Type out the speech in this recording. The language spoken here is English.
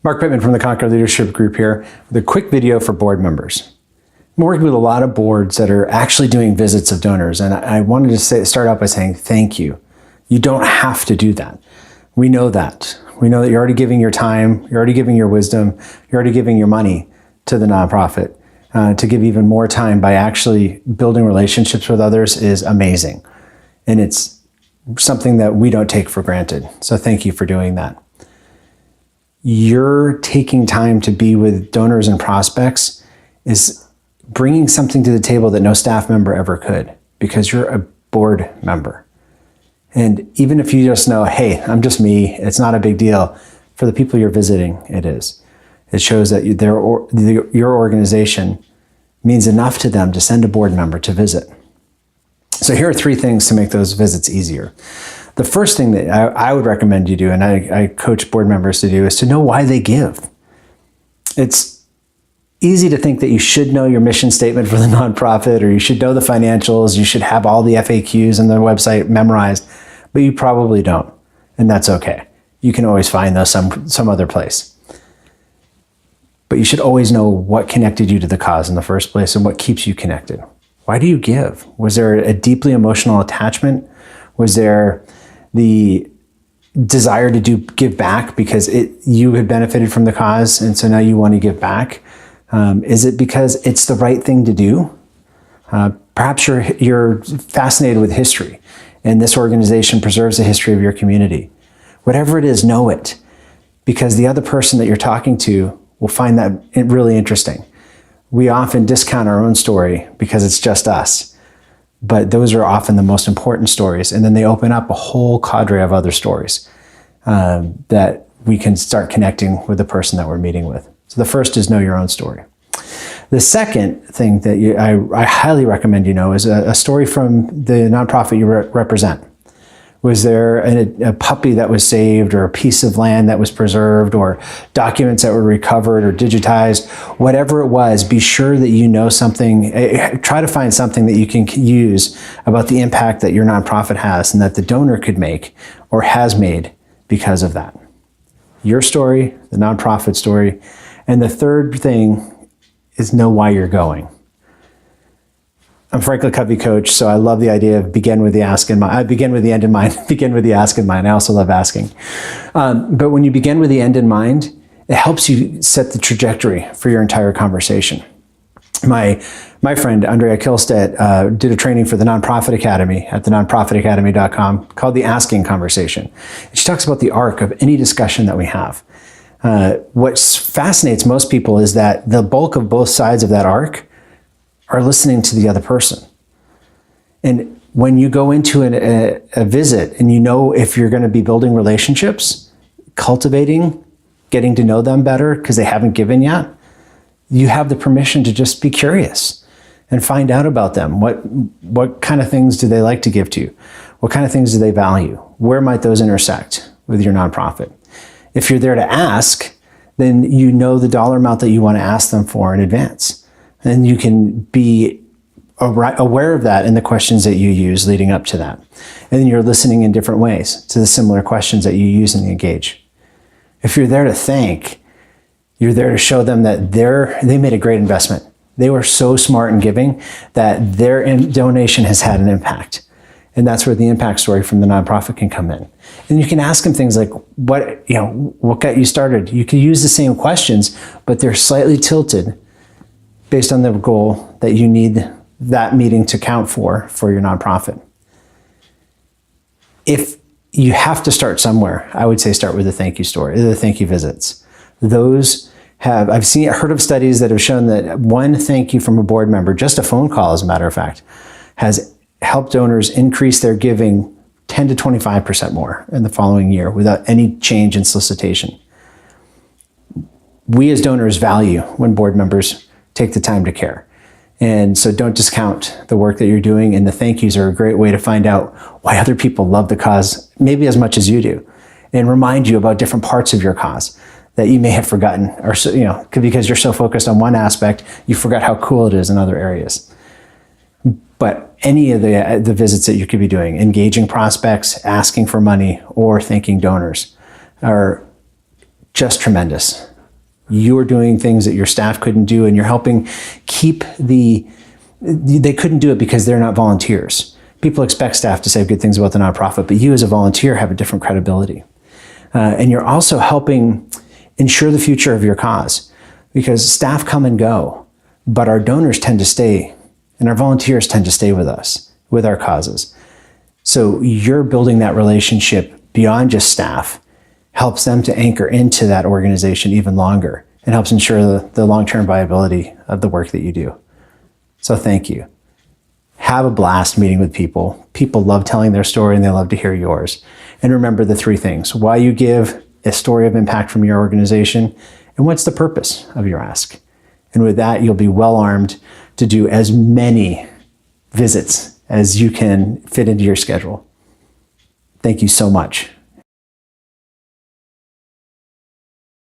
Mark Pittman from the Conquer Leadership Group here with a quick video for board members. I'm working with a lot of boards that are actually doing visits of donors, and I wanted to start out by saying thank you. You don't have to do that. We know that. We know that you're already giving your time, you're already giving your wisdom, you're already giving your money to the nonprofit. To give even more time by actually building relationships with others is amazing. And it's something that we don't take for granted. So thank you for doing that. You're taking time to be with donors and prospects is bringing something to the table that no staff member ever could, because you're a board member. And even if you just know, hey, I'm just me, it's not a big deal, for the people you're visiting, it is. It shows that your organization means enough to them to send a board member to visit. So here are 3 things to make those visits easier. The first thing that I would recommend you do, and I coach board members to do, is to know why they give. It's easy to think that you should know your mission statement for the nonprofit, or you should know the financials, you should have all the FAQs on their website memorized, but you probably don't, and that's okay. You can always find those some other place. But you should always know what connected you to the cause in the first place and what keeps you connected. Why do you give? Was there a deeply emotional attachment? Was there the desire to give back because you had benefited from the cause and so now you want to give back? Is it because it's the right thing to do? Perhaps you're fascinated with history and this organization preserves the history of your community. Whatever it is, know it, because the other person that you're talking to will find that really interesting. We often discount our own story because it's just us, but those are often the most important stories. And then they open up a whole cadre of other stories that we can start connecting with the person that we're meeting with. So the first is know your own story. The second thing that I highly recommend you know is a story from the nonprofit you represent. Was there a puppy that was saved, or a piece of land that was preserved, or documents that were recovered or digitized? Whatever it was, be sure that you know something. Try to find something that you can use about the impact that your nonprofit has and that the donor could make or has made because of that. Your story, the nonprofit story. And the third thing is know why you're going. I'm Franklin Covey coach, so I love the idea of begin with the ask in mind. I begin with the end in mind, begin with the ask in mind. I also love asking. But when you begin with the end in mind, it helps you set the trajectory for your entire conversation. My friend, Andrea Kihlstedt, did a training for the Nonprofit Academy at thenonprofitacademy.com called The Asking Conversation. She talks about the arc of any discussion that we have. What fascinates most people is that the bulk of both sides of that arc are listening to the other person. And when you go into a visit and you know if you're going to be building relationships, cultivating, getting to know them better because they haven't given yet, you have the permission to just be curious and find out about them. What kind of things do they like to give to you? What kind of things do they value? Where might those intersect with your nonprofit? If you're there to ask, then you know the dollar amount that you want to ask them for in advance. And you can be aware of that in the questions that you use leading up to that. And then you're listening in different ways to the similar questions that you use in the Engage. If you're there to thank, you're there to show them that they made a great investment. They were so smart in giving that their donation has had an impact. And that's where the impact story from the nonprofit can come in. And you can ask them things like, what got you started? You can use the same questions, but they're slightly tilted based on the goal that you need that meeting to count for your nonprofit. If you have to start somewhere, I would say start with the thank you story, the thank you visits. I've heard of studies that have shown that one thank you from a board member, just a phone call as a matter of fact, has helped donors increase their giving 10 to 25% more in the following year without any change in solicitation. We as donors value when board members take the time to care. And so don't discount the work that you're doing, and the thank yous are a great way to find out why other people love the cause maybe as much as you do, and remind you about different parts of your cause that you may have forgotten, or because you're so focused on one aspect, you forgot how cool it is in other areas. But any of the visits that you could be doing, engaging prospects, asking for money, or thanking donors, are just tremendous. You're doing things that your staff couldn't do, and you're helping keep they couldn't do it because they're not volunteers. People expect staff to say good things about the nonprofit, but you as a volunteer have a different credibility. And you're also helping ensure the future of your cause, because staff come and go, but our donors tend to stay, and our volunteers tend to stay with us, with our causes. So you're building that relationship beyond just staff, helps them to anchor into that organization even longer, and helps ensure the long-term viability of the work that you do. So thank you. Have a blast meeting with people. People love telling their story, and they love to hear yours. And remember the 3 things: why you give, a story of impact from your organization, and what's the purpose of your ask. And with that, you'll be well armed to do as many visits as you can fit into your schedule. Thank you so much.